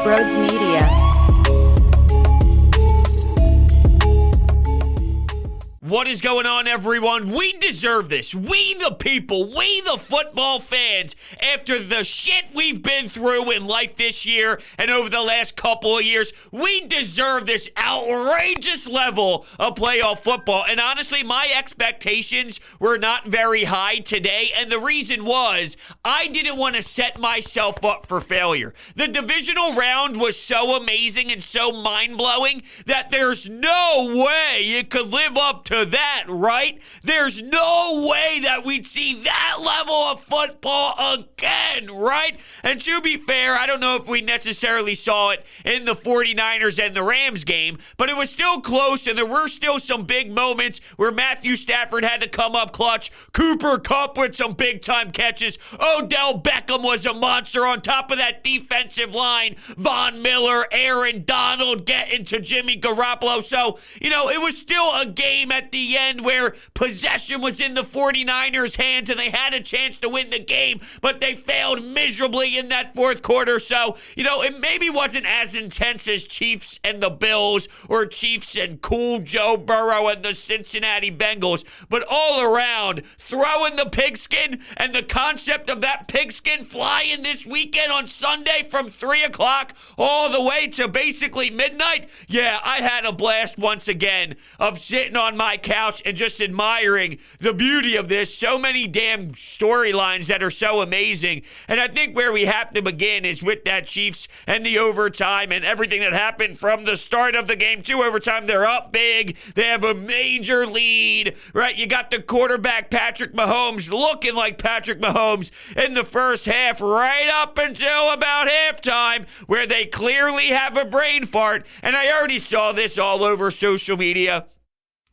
Broads Media. What is going on, everyone? We deserve this. We the people, we the football fans, after the shit we've been through in life this year and over the last couple of years, we deserve this outrageous level of playoff football. And honestly, my expectations were not very high today, and the reason was I didn't want to set myself up for failure. The divisional round was so amazing and so mind-blowing that there's no way it could live up to that, right? There's no way that we'd see that level of football again, right? And to be fair, I don't know if we necessarily saw it in the 49ers and the Rams game, but it was still close, and there were still some big moments where Matthew Stafford had to come up clutch, Cooper Kupp with some big-time catches, Odell Beckham was a monster on top of that defensive line, Von Miller, Aaron Donald getting to Jimmy Garoppolo. So, it was still a game at the end where possession was in the 49ers' hands and they had a chance to win the game, but they failed miserably in that fourth quarter. So, it maybe wasn't as intense as Chiefs and the Bills or Chiefs and cool Joe Burrow and the Cincinnati Bengals, but all around, throwing the pigskin and the concept of that pigskin flying this weekend on Sunday from 3 o'clock all the way to basically midnight. Yeah, I had a blast once again of sitting on my couch and just admiring the beauty of this. So many damn storylines that are so amazing. And I think where we have to begin is with that Chiefs and the overtime and everything that happened from the start of the game to overtime. They're up big. They have a major lead, right? You got the quarterback, Patrick Mahomes, looking like Patrick Mahomes in the first half right up until about halftime, where they clearly have a brain fart. And I already saw this all over social media.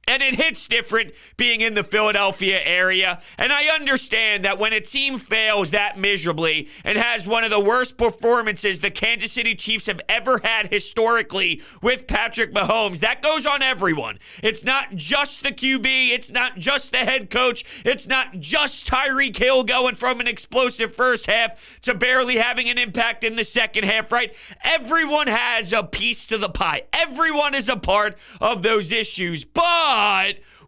And it hits different being in the Philadelphia area. And I understand that when a team fails that miserably and has one of the worst performances the Kansas City Chiefs have ever had historically with Patrick Mahomes, that goes on everyone. It's not just the QB. It's not just the head coach. It's not just Tyreek Hill going from an explosive first half to barely having an impact in the second half, right? Everyone has a piece to the pie. Everyone is a part of those issues. But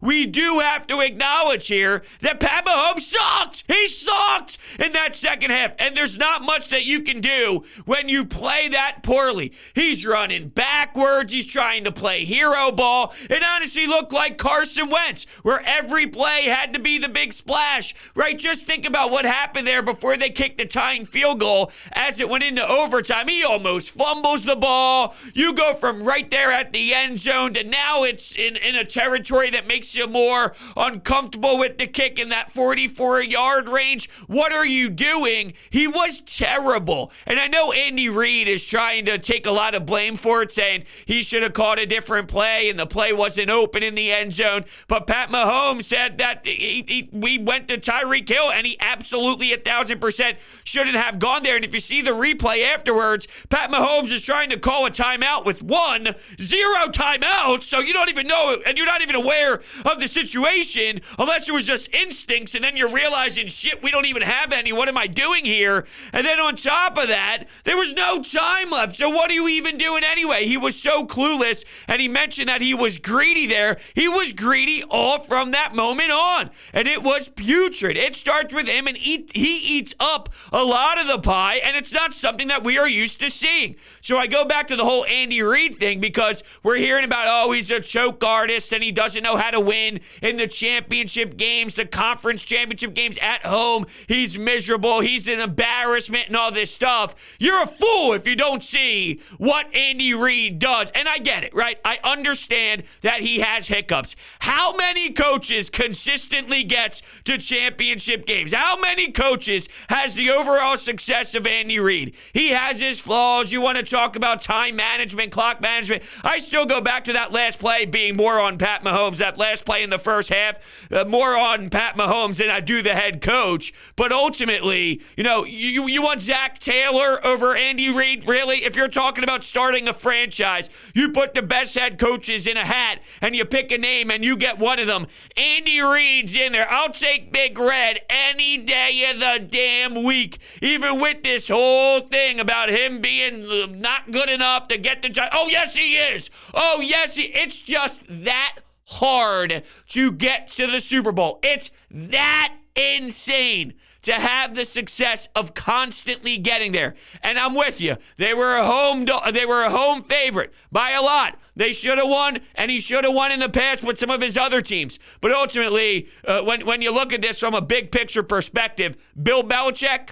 we do have to acknowledge here that Pat Mahomes sucked. He sucked in that second half. And there's not much that you can do when you play that poorly. He's running backwards. He's trying to play hero ball. It honestly looked like Carson Wentz, where every play had to be the big splash, right? Just think about what happened there before they kicked the tying field goal as it went into overtime. He almost fumbles the ball. You go from right there at the end zone to now it's in a territory that makes you more uncomfortable with the kick in that 44-yard range. What are you doing? He was terrible. And I know Andy Reid is trying to take a lot of blame for it, saying he should have caught a different play and the play wasn't open in the end zone. But Pat Mahomes said that we went to Tyreek Hill and he absolutely 1,000% shouldn't have gone there. And if you see the replay afterwards, Pat Mahomes is trying to call a timeout with 0 timeouts, so you don't even know, and you're not even aware of the situation unless it was just instincts, and then you're realizing, shit, we don't even have any. What am I doing here? And then on top of that, there was no time left. So what are you even doing anyway? He was so clueless, and he mentioned that he was greedy there. He was greedy all from that moment on, and it was putrid. It starts with him, and he eats up a lot of the pie, and it's not something that we are used to seeing. So I go back to the whole Andy Reid thing because we're hearing about, he's a choke artist, and he doesn't know how to win in the championship games, the conference championship games at home. He's miserable. He's an embarrassment and all this stuff. You're a fool if you don't see what Andy Reid does. And I get it, right? I understand that he has hiccups. How many coaches consistently gets to championship games? How many coaches has the overall success of Andy Reid? He has his flaws. You want to talk about time management, clock management. I still go back to that last play being more on Pat Mahomes, that last pass play in the first half, more on Pat Mahomes than I do the head coach. But ultimately, you want Zach Taylor over Andy Reid? Really? If you're talking about starting a franchise, you put the best head coaches in a hat and you pick a name and you get one of them. Andy Reid's in there. I'll take Big Red any day of the damn week, even with this whole thing about him being not good enough to get the job. Oh, yes, he is. Oh, yes, it's just that hard to get to the Super Bowl. It's that insane to have the success of constantly getting there. And I'm with you. They were a home favorite by a lot. They should have won, and he should have won in the past with some of his other teams. But ultimately, when you look at this from a big picture perspective, Bill Belichick,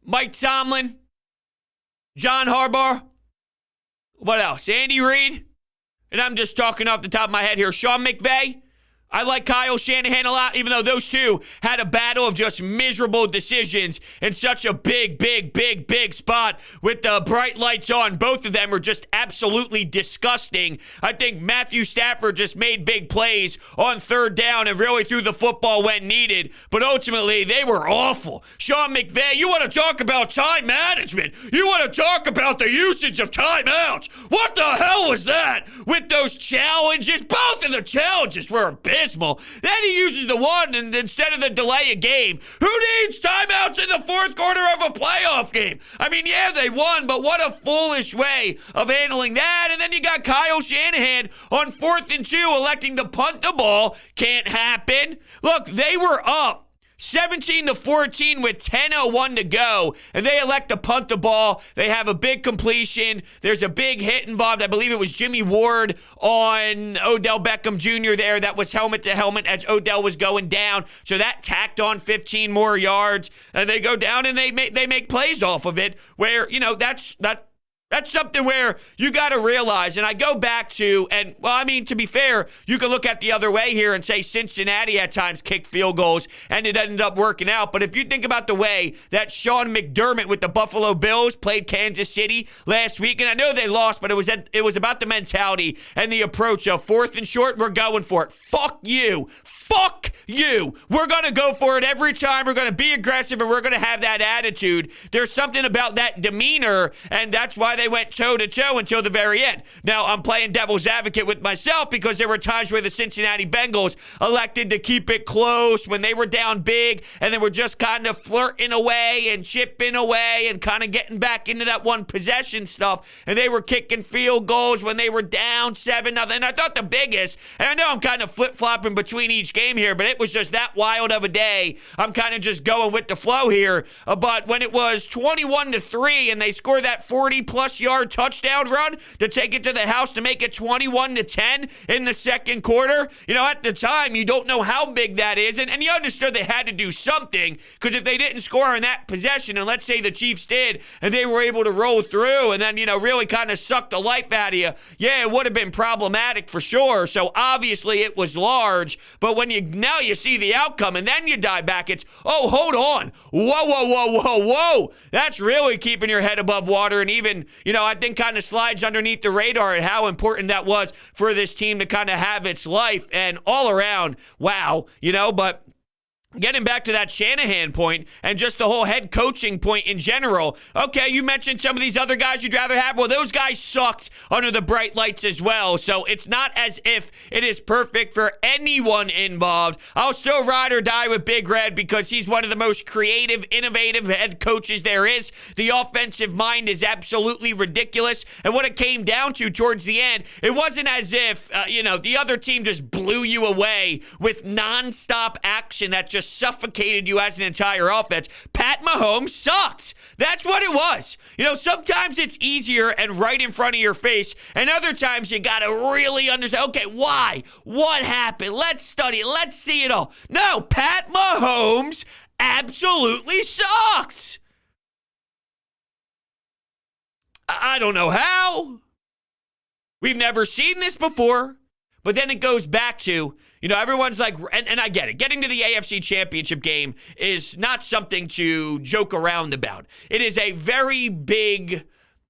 Mike Tomlin, John Harbaugh, what else? Andy Reid, and I'm just talking off the top of my head here, Sean McVay. I like Kyle Shanahan a lot, even though those two had a battle of just miserable decisions in such a big spot with the bright lights on. Both of them are just absolutely disgusting. I think Matthew Stafford just made big plays on third down and really threw the football when needed, but ultimately they were awful. Sean McVay, you want to talk about time management? You want to talk about the usage of timeouts? What the hell was that? With those challenges, both of the challenges were abysmal. Then he uses the one and instead of the delay a game. Who needs timeouts in the fourth quarter of a playoff game? I mean, yeah, they won, but what a foolish way of handling that. And then you got Kyle Shanahan on 4th and 2 electing to punt the ball. Can't happen. Look, they were up 17-14 with 10:01 to go, and they elect to punt the ball. They have a big completion. There's a big hit involved. I believe it was Jimmy Ward on Odell Beckham Jr. there. That was helmet to helmet as Odell was going down. So that tacked on 15 more yards, and they go down and they make plays off of it. Where that's something where you got to realize, and I go back to, and, well, I mean, to be fair, you can look at the other way here and say Cincinnati at times kicked field goals, and it ended up working out. But if you think about the way that Sean McDermott with the Buffalo Bills played Kansas City last week, and I know they lost, but it was about the mentality and the approach of 4th and short, we're going for it. Fuck you. Fuck you. We're going to go for it every time. We're going to be aggressive, and we're going to have that attitude. There's something about that demeanor, and that's why they went toe-to-toe until the very end. Now, I'm playing devil's advocate with myself because there were times where the Cincinnati Bengals elected to keep it close when they were down big, and they were just kind of flirting away and chipping away and kind of getting back into that one possession stuff, and they were kicking field goals when they were down 7-0. And I thought the biggest, and I know I'm kind of flip-flopping between each game here, but it was just that wild of a day. I'm kind of just going with the flow here. But when it was 21-3 and they scored that 40-plus yard touchdown run to take it to the house to make it 21-10 in the second quarter, at the time, you don't know how big that is. And you understood they had to do something, because if they didn't score in that possession, and let's say the Chiefs did, and they were able to roll through and then, really kind of suck the life out of you, yeah, it would have been problematic for sure. So obviously it was large, but when now you see the outcome and then you dive back, it's, oh, hold on. Whoa. That's really keeping your head above water, and even, I think kind of slides underneath the radar and how important that was for this team to kind of have its life. And all around, wow, but getting back to that Shanahan point and just the whole head coaching point in general. Okay, you mentioned some of these other guys you'd rather have. Well, those guys sucked under the bright lights as well. So it's not as if it is perfect for anyone involved. I'll still ride or die with Big Red because he's one of the most creative, innovative head coaches there is. The offensive mind is absolutely ridiculous. And what it came down to towards the end, it wasn't as if, the other team just blew you away with nonstop action that just suffocated you as an entire offense. Pat Mahomes sucked. That's what it was. Sometimes it's easier and right in front of your face, and other times you got to really understand, okay, why? What happened? Let's study it. Let's see it all. No, Pat Mahomes absolutely sucked. I don't know how. We've never seen this before. But then it goes back to, everyone's like, and I get it. Getting to the AFC Championship game is not something to joke around about. It is a very big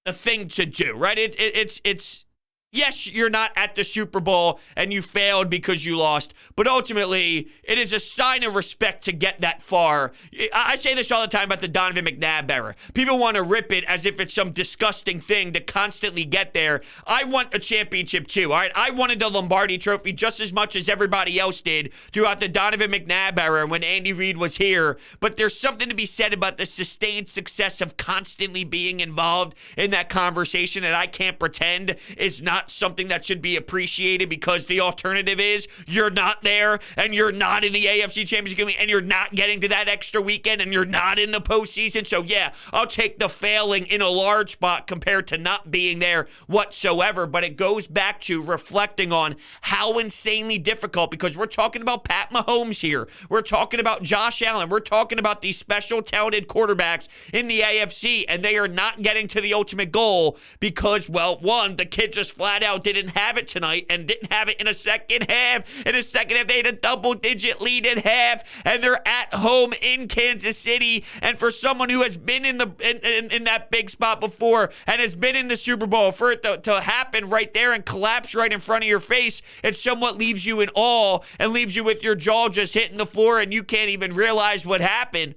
thing to do, right? It's Yes, you're not at the Super Bowl and you failed because you lost, but ultimately, it is a sign of respect to get that far. I say this all the time about the Donovan McNabb era. People want to rip it as if it's some disgusting thing to constantly get there. I want a championship too, all right? I wanted the Lombardi Trophy just as much as everybody else did throughout the Donovan McNabb era when Andy Reid was here, but there's something to be said about the sustained success of constantly being involved in that conversation that I can't pretend is not something that should be appreciated, because the alternative is you're not there and you're not in the AFC Championship game and you're not getting to that extra weekend and you're not in the postseason. So yeah, I'll take the failing in a large spot compared to not being there whatsoever. But it goes back to reflecting on how insanely difficult, because we're talking about Pat Mahomes here. We're talking about Josh Allen. We're talking about these special talented quarterbacks in the AFC, and they are not getting to the ultimate goal because, well, one, the kid just flat out didn't have it tonight and didn't have it in a second half. In a second half, they had a double-digit lead at half, and they're at home in Kansas City. And for someone who has been in that big spot before and has been in the Super Bowl, for it to happen right there and collapse right in front of your face, it somewhat leaves you in awe and leaves you with your jaw just hitting the floor and you can't even realize what happened.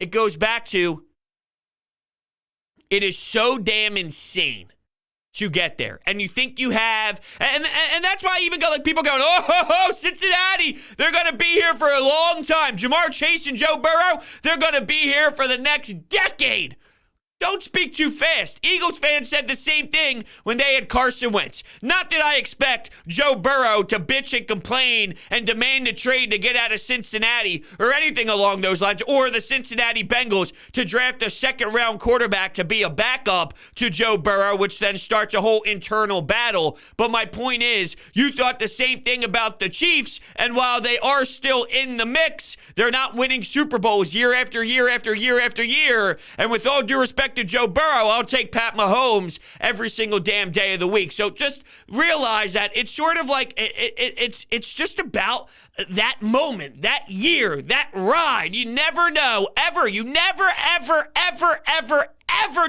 It goes back to, it is so damn insane to get there. And you think you have, and that's why I even got like people going, oh, Cincinnati, they're going to be here for a long time. Jamar Chase and Joe Burrow, they're going to be here for the next decade. Don't speak too fast. Eagles fans said the same thing when they had Carson Wentz. Not that I expect Joe Burrow to bitch and complain and demand a trade to get out of Cincinnati or anything along those lines, or the Cincinnati Bengals to draft a second-round quarterback to be a backup to Joe Burrow, which then starts a whole internal battle. But my point is, you thought the same thing about the Chiefs, and while they are still in the mix, they're not winning Super Bowls year after year after year after year. And with all due respect to Joe Burrow, I'll take Pat Mahomes every single damn day of the week. So just realize that it's sort of like it's just about that moment, that year, that ride. You never know, ever. You never, ever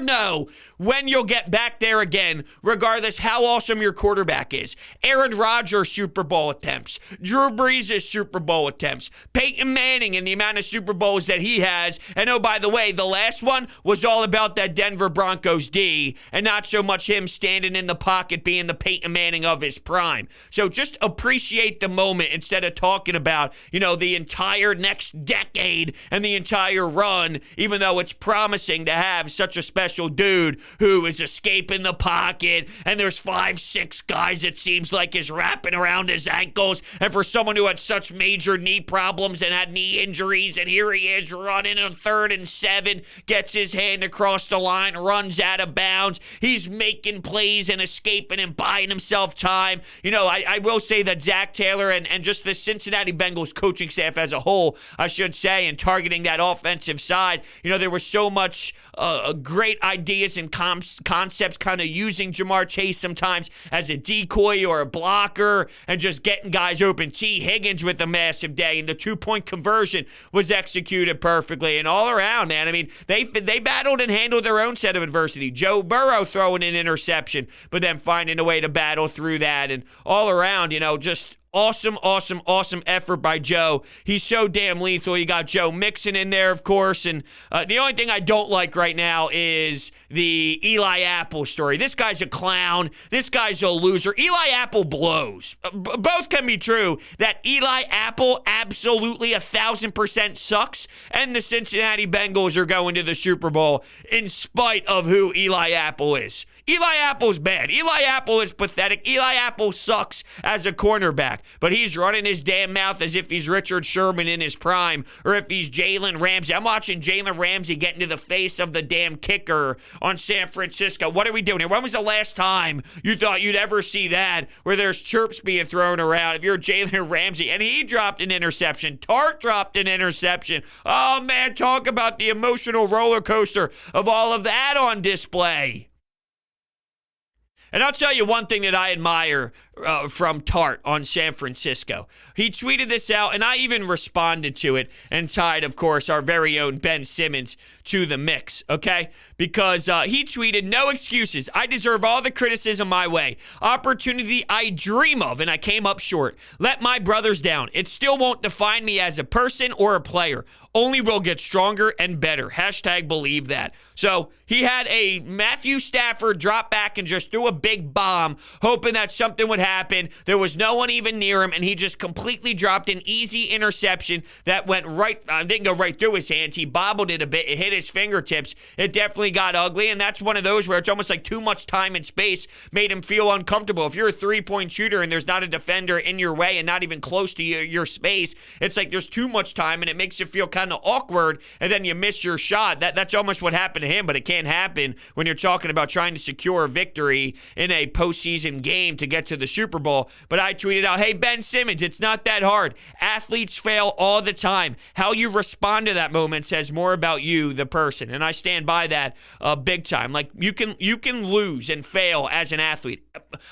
know when you'll get back there again, regardless how awesome your quarterback is. Aaron Rodgers' Super Bowl attempts, Drew Brees' Super Bowl attempts, Peyton Manning and the amount of Super Bowls that he has. And oh, by the way, the last one was all about that Denver Broncos D and not so much him standing in the pocket being the Peyton Manning of his prime. So just appreciate the moment instead of talking about, the entire next decade and the entire run, even though it's promising to have such a special dude who is escaping the pocket, and there's 5-6 guys it seems like is wrapping around his ankles, and for someone who had such major knee problems and had knee injuries, and here he is running on 3rd and 7, gets his hand across the line, runs out of bounds. He's making plays and escaping and buying himself time. I will say that Zach Taylor and just the Cincinnati Bengals coaching staff as a whole, I should say, and targeting that offensive side, there was so much great ideas and concepts, kind of using Jamar Chase sometimes as a decoy or a blocker and just getting guys open. T. Higgins with a massive day, and the 2-point conversion was executed perfectly. And all around, man, I mean, they battled and handled their own set of adversity. Joe Burrow throwing an interception, but then finding a way to battle through that. And all around, just awesome effort by Joe. He's so damn lethal. You got Joe Mixon in there, of course. And the only thing I don't like right now is the Eli Apple story. This guy's a clown. This guy's a loser. Eli Apple blows. Both can be true. That Eli Apple absolutely 1,000% sucks, and the Cincinnati Bengals are going to the Super Bowl in spite of who Eli Apple is. Eli Apple's bad. Eli Apple is pathetic. Eli Apple sucks as a cornerback, but he's running his damn mouth as if he's Richard Sherman in his prime, or if he's Jalen Ramsey. I'm watching Jalen Ramsey get into the face of the damn kicker on San Francisco. What are we doing here? When was the last time you thought you'd ever see that, where there's chirps being thrown around if you're Jalen Ramsey? And he dropped an interception. Tart dropped an interception. Oh, man, talk about the emotional roller coaster of all of that on display. And I'll tell you one thing that I admire from Tart on San Francisco. He tweeted this out, and I even responded to it and tied, of course, our very own Ben Simmons to the mix, okay? because he tweeted, "No excuses. I deserve all the criticism my way. Opportunity I dream of, and I came up short. Let my brothers down. It still won't define me as a person or a player. Only will get stronger and better. Hashtag believe that." So he had a Matthew Stafford drop back and just threw a big bomb, hoping that something would happen. There was no one even near him, and he just completely dropped an easy interception that went right, didn't go right through his hands. He bobbled it a bit. It hit his fingertips. It definitely got ugly, and that's one of those where it's almost like too much time and space made him feel uncomfortable. If you're a three-point shooter and there's not a defender in your way and not even close to your space, it's like there's too much time, and it makes you feel kind of awkward, and then you miss your shot. That's almost what happened to him, but it can't happen when you're talking about trying to secure a victory in a postseason game to get to the Super Bowl. But I tweeted out, "Hey, Ben Simmons, it's not that hard. Athletes fail all the time. How you respond to that moment says more about you, the person." And I stand by that big time. Like, you can lose and fail as an athlete.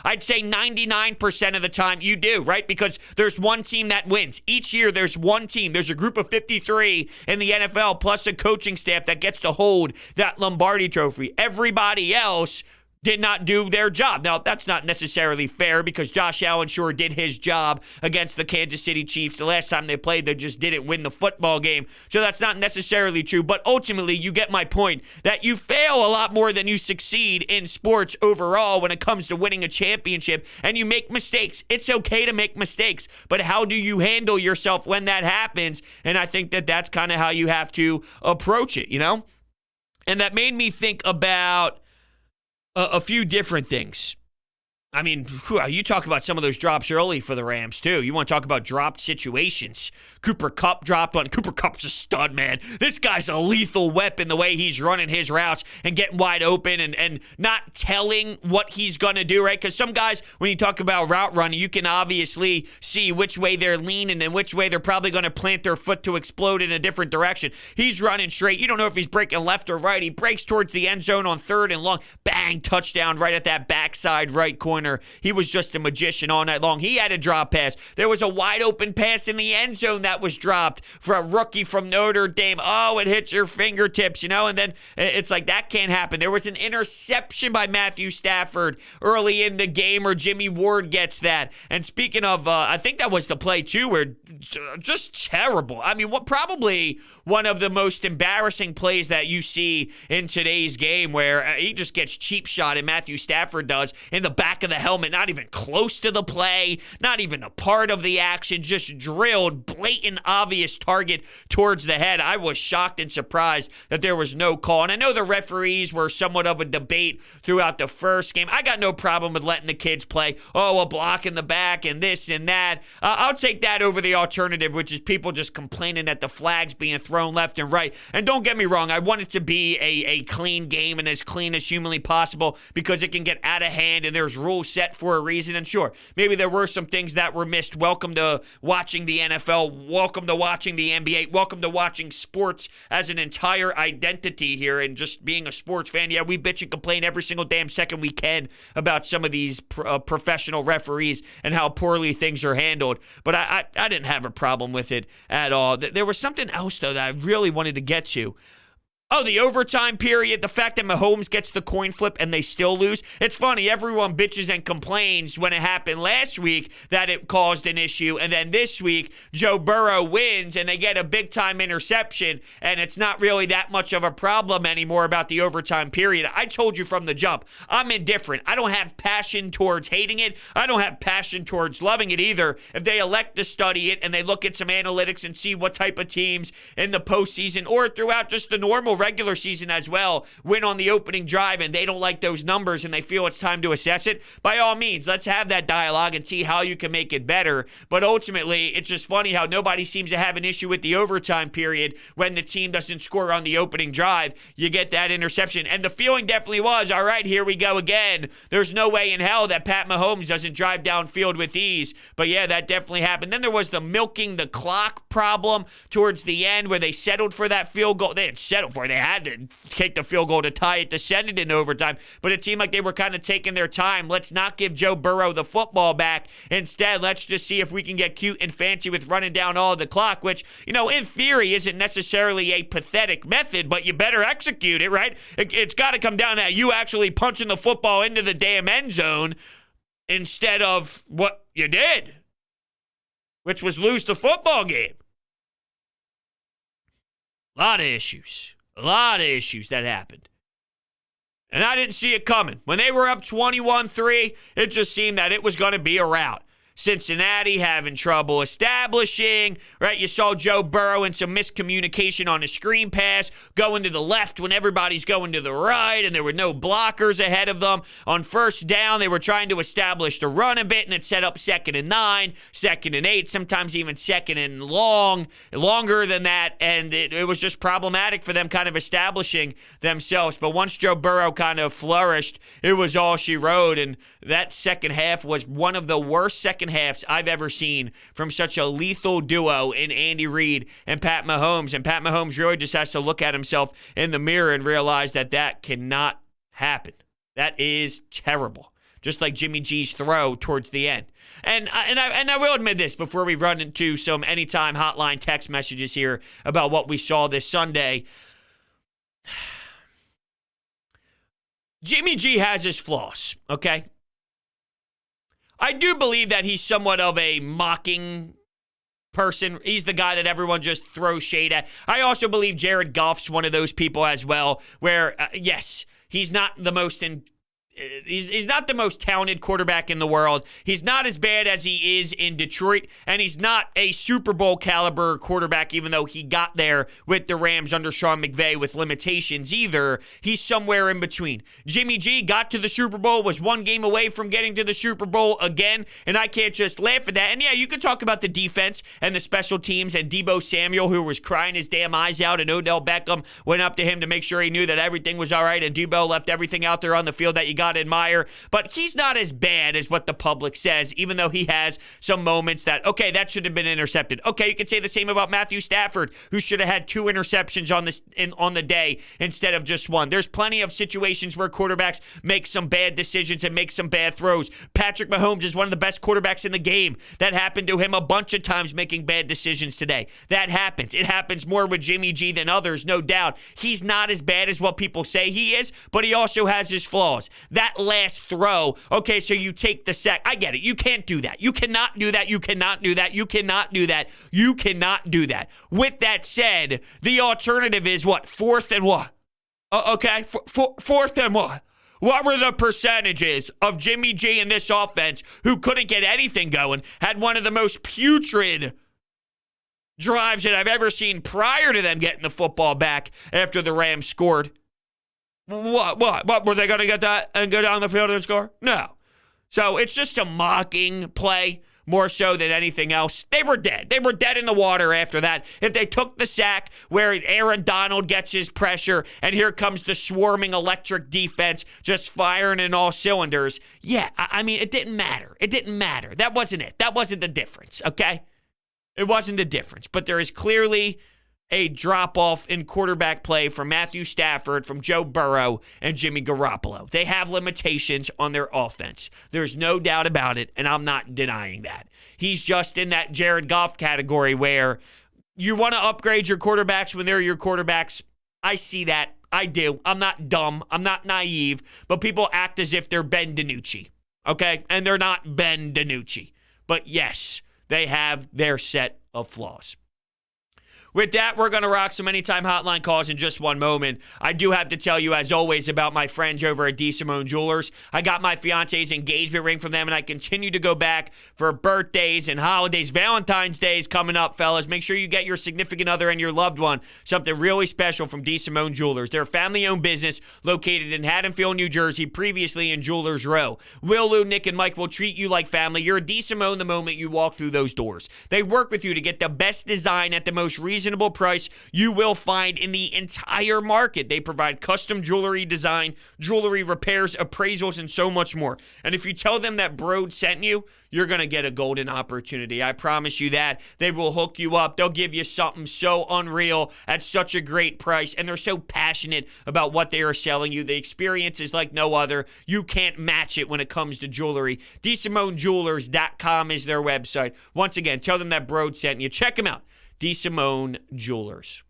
I'd say 99% of the time you do, right? Because there's one team that wins. Each year there's one team. There's a group of 53 in the NFL plus a coaching staff that gets to hold that Lombardi trophy. Everybody else did not do their job. Now, that's not necessarily fair because Josh Allen sure did his job against the Kansas City Chiefs. The last time they played, they just didn't win the football game. So that's not necessarily true. But ultimately, you get my point that you fail a lot more than you succeed in sports overall when it comes to winning a championship, and you make mistakes. It's okay to make mistakes, but how do you handle yourself when that happens? And I think that that's kind of how you have to approach it, you know? And that made me think about a few different things. I mean, you talk about some of those drops early for the Rams, too. You want to talk about dropped situations. Cooper Kupp dropped on. Cooper Kupp's a stud, man. This guy's a lethal weapon, the way he's running his routes and getting wide open and not telling what he's going to do, right? Because some guys, when you talk about route running, you can obviously see which way they're leaning and which way they're probably going to plant their foot to explode in a different direction. He's running straight. You don't know if he's breaking left or right. He breaks towards the end zone on 3rd and long. Bang, touchdown right at that backside right corner. He was just a magician all night long. He had a drop pass. There was a wide open pass in the end zone that was dropped for a rookie from Notre Dame. Oh, it hits your fingertips, you know, and then it's like that can't happen. There was an interception by Matthew Stafford early in the game where Jimmy Ward gets that. And speaking of, I think that was the play too where just terrible. I mean, probably one of the most embarrassing plays that you see in today's game where he just gets cheap shot, and Matthew Stafford does, in the back of the helmet, not even close to the play, not even a part of the action, just drilled, blatant, obvious target towards the head. I was shocked and surprised that there was no call. And I know the referees were somewhat of a debate throughout the first game. I got no problem with letting the kids play. Oh, a block in the back and this and that. I'll take that over the alternative, which is people just complaining that the flag's being thrown left and right. And don't get me wrong, I want it to be a clean game and as clean as humanly possible because it can get out of hand and there's rules set for a reason. And sure, maybe there were some things that were missed. Welcome to watching the NFL. Welcome to watching the NBA. Welcome to watching sports as an entire identity here and just being a sports fan. Yeah, we bitch and complain every single damn second we can about some of these professional referees and how poorly things are handled. But I didn't have a problem with it at all. There was something else, though, that I really wanted to get to. Oh, the overtime period, the fact that Mahomes gets the coin flip and they still lose. It's funny, everyone bitches and complains when it happened last week that it caused an issue. And then this week, Joe Burrow wins and they get a big-time interception. And it's not really that much of a problem anymore about the overtime period. I told you from the jump, I'm indifferent. I don't have passion towards hating it. I don't have passion towards loving it either. If they elect to study it and they look at some analytics and see what type of teams in the postseason or throughout just the normal regular season as well win on the opening drive and they don't like those numbers and they feel it's time to assess it, by all means, let's have that dialogue and see how you can make it better. But ultimately, it's just funny how nobody seems to have an issue with the overtime period when the team doesn't score on the opening drive. You get that interception. And the feeling definitely was, all right, here we go again. There's no way in hell that Pat Mahomes doesn't drive downfield with ease. But yeah, that definitely happened. Then there was the milking the clock problem towards the end where they settled for that field goal. They had settled for it. score. They had to kick the field goal to tie it to send it in overtime, but it seemed like they were kind of taking their time. Let's not give Joe Burrow the football back. Instead, let's just see if we can get cute and fancy with running down all the clock, which, in theory isn't necessarily a pathetic method, but you better execute it, right? It's got to come down to you actually punching the football into the damn end zone instead of what you did, which was lose the football game. A lot of issues that happened. And I didn't see it coming. When they were up 21-3, it just seemed that it was going to be a rout. Cincinnati having trouble establishing, right? You saw Joe Burrow and some miscommunication on a screen pass going to the left when everybody's going to the right, and there were no blockers ahead of them. On first down, they were trying to establish the run a bit, and it set up 2nd and 9, 2nd and 8, sometimes even 2nd and longer than that, and it was just problematic for them kind of establishing themselves. But once Joe Burrow kind of flourished, it was all she wrote, and that second half was one of the worst second halves I've ever seen from such a lethal duo in Andy Reid and Pat Mahomes. And Pat Mahomes really just has to look at himself in the mirror and realize that cannot happen. That is terrible. Just like Jimmy G's throw towards the end. And I will admit this before we run into some anytime hotline text messages here about what we saw this Sunday. Jimmy G has his flaws, okay? I do believe that he's somewhat of a mocking person. He's the guy that everyone just throws shade at. I also believe Jared Goff's one of those people as well, where, yes, he's not the most He's not the most talented quarterback in the world. He's not as bad as he is in Detroit, and he's not a Super Bowl caliber quarterback, even though he got there with the Rams under Sean McVay with limitations either. He's somewhere in between. Jimmy G got to the Super Bowl, was one game away from getting to the Super Bowl again, and I can't just laugh at that. And yeah, you can talk about the defense and the special teams and Deebo Samuel, who was crying his damn eyes out, and Odell Beckham went up to him to make sure he knew that everything was all right, and Deebo left everything out there on the field that you got to admire. But he's not as bad as what the public says, even though he has some moments that, okay, that should have been intercepted. Okay, you could say the same about Matthew Stafford, who should have had 2 interceptions on the day instead of just 1. There's plenty of situations where quarterbacks make some bad decisions and make some bad throws. Patrick Mahomes is one of the best quarterbacks in the game. That happened to him a bunch of times, making bad decisions today. That happens. It happens more with Jimmy G than others, no doubt. He's not as bad as what people say he is, but he also has his flaws. That last throw, okay, so you take the sack. I get it. You can't do that. You cannot do that. You cannot do that. You cannot do that. You cannot do that. With that said, the alternative is what? 4th and what? Okay, 4th and what? What were the percentages of Jimmy G in this offense, who couldn't get anything going, had one of the most putrid drives that I've ever seen prior to them getting the football back after the Rams scored? What? Were they going to get that and go down the field and score? No. So it's just a mocking play more so than anything else. They were dead. They were dead in the water after that. If they took the sack where Aaron Donald gets his pressure and here comes the swarming electric defense just firing in all cylinders, yeah, I mean, it didn't matter. It didn't matter. That wasn't it. That wasn't the difference, okay? It wasn't the difference. But there is clearly a drop-off in quarterback play from Matthew Stafford, from Joe Burrow, and Jimmy Garoppolo. They have limitations on their offense. There's no doubt about it, and I'm not denying that. He's just in that Jared Goff category where you want to upgrade your quarterbacks when they're your quarterbacks. I see that. I do. I'm not dumb. I'm not naive, but people act as if they're Ben DiNucci, okay? And they're not Ben DiNucci. But yes, they have their set of flaws. With that, we're going to rock some anytime hotline calls in just one moment. I do have to tell you, as always, about my friends over at DeSimone Jewelers. I got my fiance's engagement ring from them, and I continue to go back for birthdays and holidays. Valentine's Day is coming up, fellas. Make sure you get your significant other and your loved one something really special from DeSimone Jewelers. They're a family-owned business located in Haddonfield, New Jersey, previously in Jewelers Row. Will, Lou, Nick, and Mike will treat you like family. You're a DeSimone the moment you walk through those doors. They work with you to get the best design at the most reasonable reasonable price you will find in the entire market. They provide custom jewelry design, jewelry repairs, appraisals, and so much more. And if you tell them that Broad sent you, you're going to get a golden opportunity. I promise you that. They will hook you up. They'll give you something so unreal at such a great price, and they're so passionate about what they are selling you. The experience is like no other. You can't match it when it comes to jewelry. DeSimoneJewelers.com is their website. Once again, tell them that Broad sent you. Check them out. DeSimone Jewelers.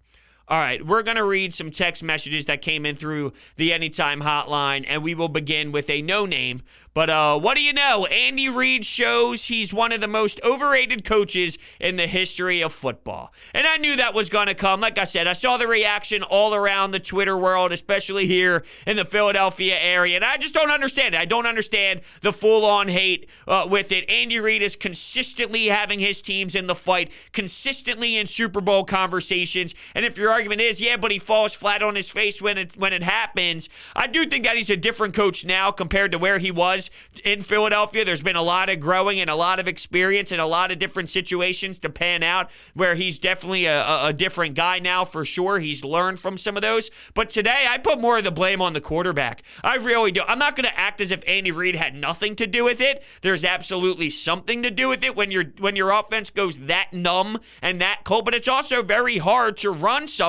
All right, we're going to read some text messages that came in through the Anytime Hotline, and we will begin with a no-name. But what do you know? Andy Reid shows he's one of the most overrated coaches in the history of football. And I knew that was going to come. Like I said, I saw the reaction all around the Twitter world, especially here in the Philadelphia area, and I just don't understand it. I don't understand the full-on hate with it. Andy Reid is consistently having his teams in the fight, consistently in Super Bowl conversations, and if your argument is, yeah, but he falls flat on his face when it happens, I do think that he's a different coach now compared to where he was in Philadelphia. There's been a lot of growing and a lot of experience and a lot of different situations to pan out where he's definitely a different guy now for sure. He's learned from some of those. But today, I put more of the blame on the quarterback. I really do. I'm not going to act as if Andy Reid had nothing to do with it. There's absolutely something to do with it when your offense goes that numb and that cold. But it's also very hard to run something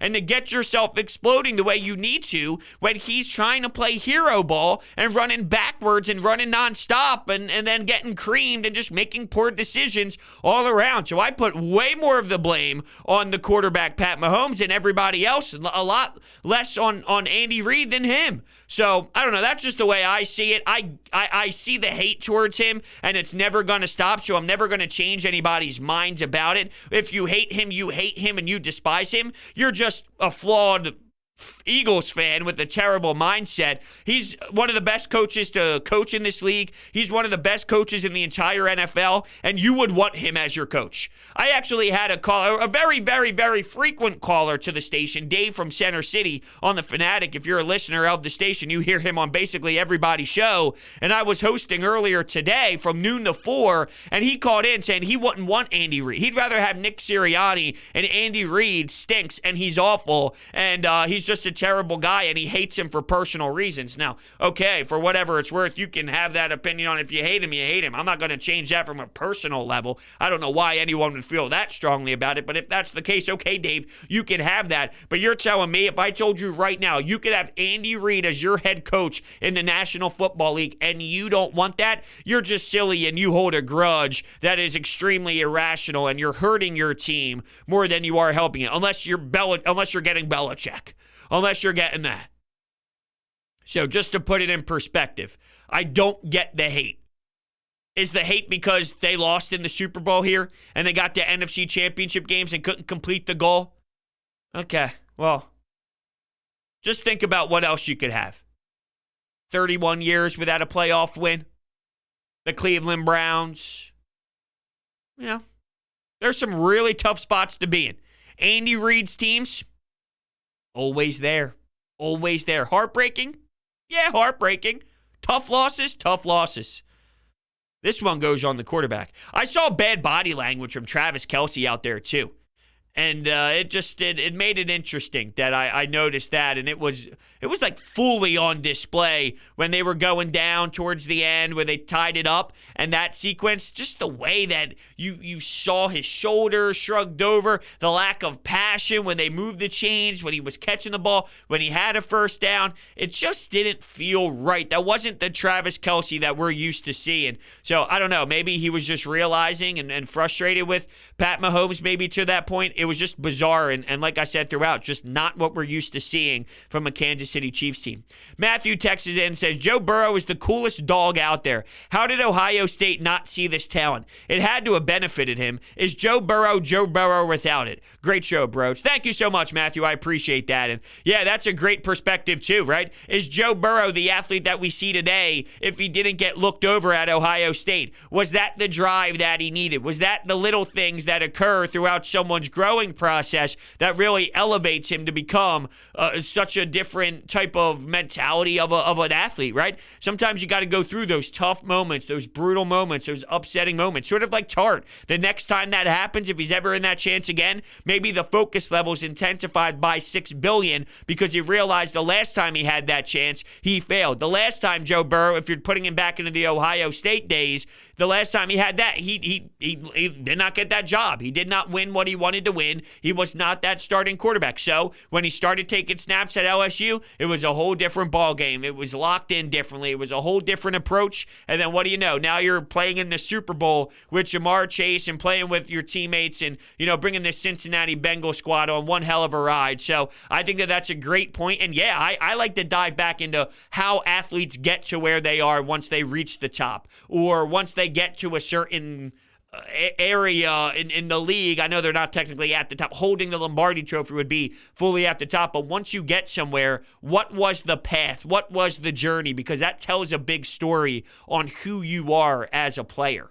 and to get yourself exploding the way you need to when he's trying to play hero ball and running backwards and running nonstop and then getting creamed and just making poor decisions all around. So I put way more of the blame on the quarterback, Pat Mahomes, and everybody else, a lot less on Andy Reid than him. So, I don't know. That's just the way I see it. I see the hate towards him, and it's never going to stop, so I'm never going to change anybody's minds about it. If you hate him, and you despise him. You're just a flawed Eagles fan with a terrible mindset. He's one of the best coaches to coach in this league. He's one of the best coaches in the entire NFL, and you would want him as your coach. I actually had a caller, a very, very, very frequent caller to the station, Dave from Center City on the Fanatic. If you're a listener of the station, you hear him on basically everybody's show, and I was hosting earlier today from noon to 4, and he called in saying he wouldn't want Andy Reid. He'd rather have Nick Sirianni, and Andy Reid stinks, and he's awful, and he's just a terrible guy, and he hates him for personal reasons. Now, okay, for whatever it's worth, you can have that opinion on if you hate him, you hate him. I'm not going to change that from a personal level. I don't know why anyone would feel that strongly about it, but if that's the case, okay, Dave, you can have that. But you're telling me, if I told you right now, you could have Andy Reid as your head coach in the National Football League, and you don't want that, you're just silly, and you hold a grudge that is extremely irrational, and you're hurting your team more than you are helping it, unless you're getting Belichick. Unless you're getting that. So just to put it in perspective, I don't get the hate. Is the hate because they lost in the Super Bowl here and they got the NFC Championship games and couldn't complete the goal? Okay, well, just think about what else you could have. 31 years without a playoff win. The Cleveland Browns. Yeah, there's some really tough spots to be in. Andy Reid's teams, always there. Always there. Heartbreaking? Yeah, heartbreaking. Tough losses? Tough losses. This one goes on the quarterback. I saw bad body language from Travis Kelce out there, too. And it made it interesting that I noticed that, and it was like fully on display when they were going down towards the end where they tied it up, and that sequence, just the way that you saw his shoulders shrugged over, the lack of passion when they moved the chains, when he was catching the ball, when he had a first down, it just didn't feel right. That wasn't the Travis Kelce that we're used to seeing. So I don't know, maybe he was just realizing and frustrated with Pat Mahomes maybe to that point. It was just bizarre, and like I said throughout, just not what we're used to seeing from a Kansas City Chiefs team. Matthew texts in and says, Joe Burrow is the coolest dog out there. How did Ohio State not see this talent? It had to have benefited him. Is Joe Burrow without it? Great show, bros. Thank you so much, Matthew. I appreciate that. And yeah, that's a great perspective too, right? Is Joe Burrow the athlete that we see today if he didn't get looked over at Ohio State? Was that the drive that he needed? Was that the little things that occur throughout someone's growth growing process that really elevates him to become such a different type of mentality of an athlete, right? Sometimes you got to go through those tough moments, those brutal moments, those upsetting moments, sort of like Tart. The next time that happens, if he's ever in that chance again, maybe the focus level's intensified by 6 billion because he realized the last time he had that chance, he failed. The last time Joe Burrow, if you're putting him back into the Ohio State days, the last time he had that, he did not get that job. He did not win what he wanted to win. He was not that starting quarterback. So when he started taking snaps at LSU, it was a whole different ball game. It was locked in differently. It was a whole different approach. And then what do you know? Now you're playing in the Super Bowl with Jamar Chase and playing with your teammates and, bringing this Cincinnati Bengals squad on one hell of a ride. So I think that that's a great point. And yeah, I like to dive back into how athletes get to where they are once they reach the top or once they get to a certain area in the league. I know they're not technically at the top. Holding the Lombardi Trophy would be fully at the top. But once you get somewhere, what was the path? What was the journey? Because that tells a big story on who you are as a player.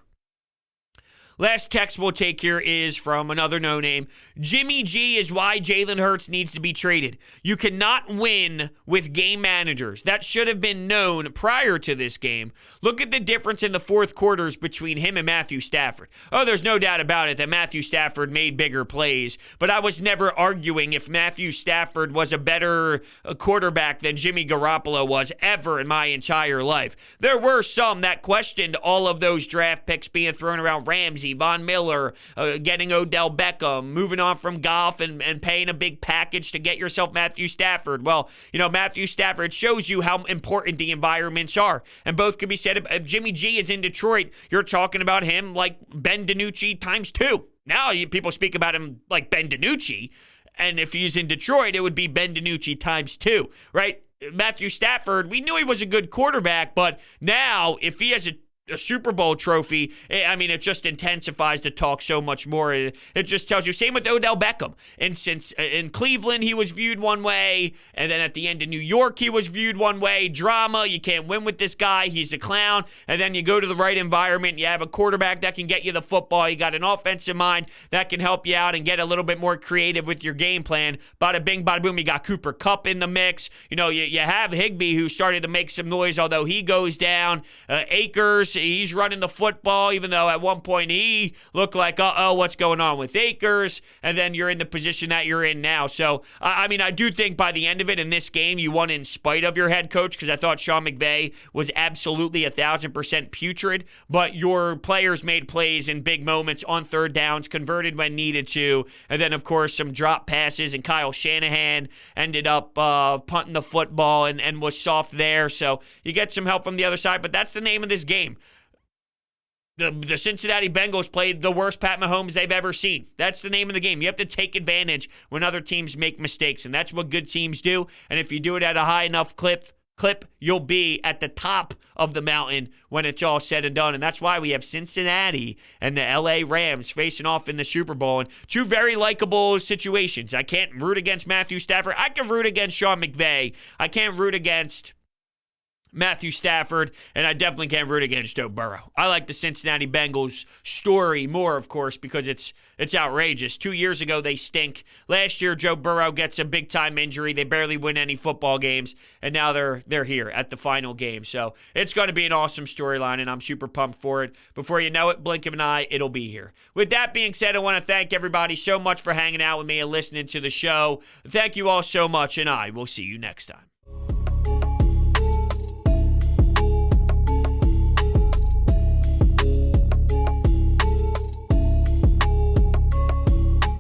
Last text we'll take here is from another no-name. Jimmy G is why Jalen Hurts needs to be traded. You cannot win with game managers. That should have been known prior to this game. Look at the difference in the fourth quarters between him and Matthew Stafford. Oh, there's no doubt about it that Matthew Stafford made bigger plays, but I was never arguing if Matthew Stafford was a better quarterback than Jimmy Garoppolo was ever in my entire life. There were some that questioned all of those draft picks being thrown around. Ramsey, Von Miller, getting Odell Beckham, moving on from Goff and paying a big package to get yourself Matthew Stafford. Well, Matthew Stafford shows you how important the environments are. And both can be said. If Jimmy G is in Detroit, you're talking about him like Ben DiNucci times 2. Now people speak about him like Ben DiNucci. And if he's in Detroit, it would be Ben DiNucci times 2, right? Matthew Stafford, we knew he was a good quarterback, but now if he has a Super Bowl trophy, it just intensifies the talk so much more. It just tells you. Same with Odell Beckham. And since in Cleveland, he was viewed one way, and then at the end of New York, he was viewed one way. Drama, you can't win with this guy. He's a clown. And then you go to the right environment. You have a quarterback that can get you the football. You got an offensive mind that can help you out and get a little bit more creative with your game plan. Bada bing, bada boom. You got Cooper Kupp in the mix. You have Higbee, who started to make some noise, although he goes down. Akers, he's running the football, even though at one point he looked like, what's going on with Akers? And then you're in the position that you're in now. So, I do think by the end of it in this game, you won in spite of your head coach, because I thought Sean McVay was absolutely 1,000% putrid, but your players made plays in big moments on third downs, converted when needed to, and then, of course, some drop passes, and Kyle Shanahan ended up punting the football and was soft there. So you get some help from the other side, but that's the name of this game. The Cincinnati Bengals played the worst Pat Mahomes they've ever seen. That's the name of the game. You have to take advantage when other teams make mistakes, and that's what good teams do. And if you do it at a high enough clip, you'll be at the top of the mountain when it's all said and done. And that's why we have Cincinnati and the LA Rams facing off in the Super Bowl in two very likable situations. I can't root against Matthew Stafford. I can root against Sean McVay. I can't root against Matthew Stafford, and I definitely can't root against Joe Burrow. I like the Cincinnati Bengals story more, of course, because it's outrageous. 2 years ago, they stink. Last year, Joe Burrow gets a big-time injury. They barely win any football games, and now they're here at the final game. So it's going to be an awesome storyline, and I'm super pumped for it. Before you know it, blink of an eye, it'll be here. With that being said, I want to thank everybody so much for hanging out with me and listening to the show. Thank you all so much, and I will see you next time.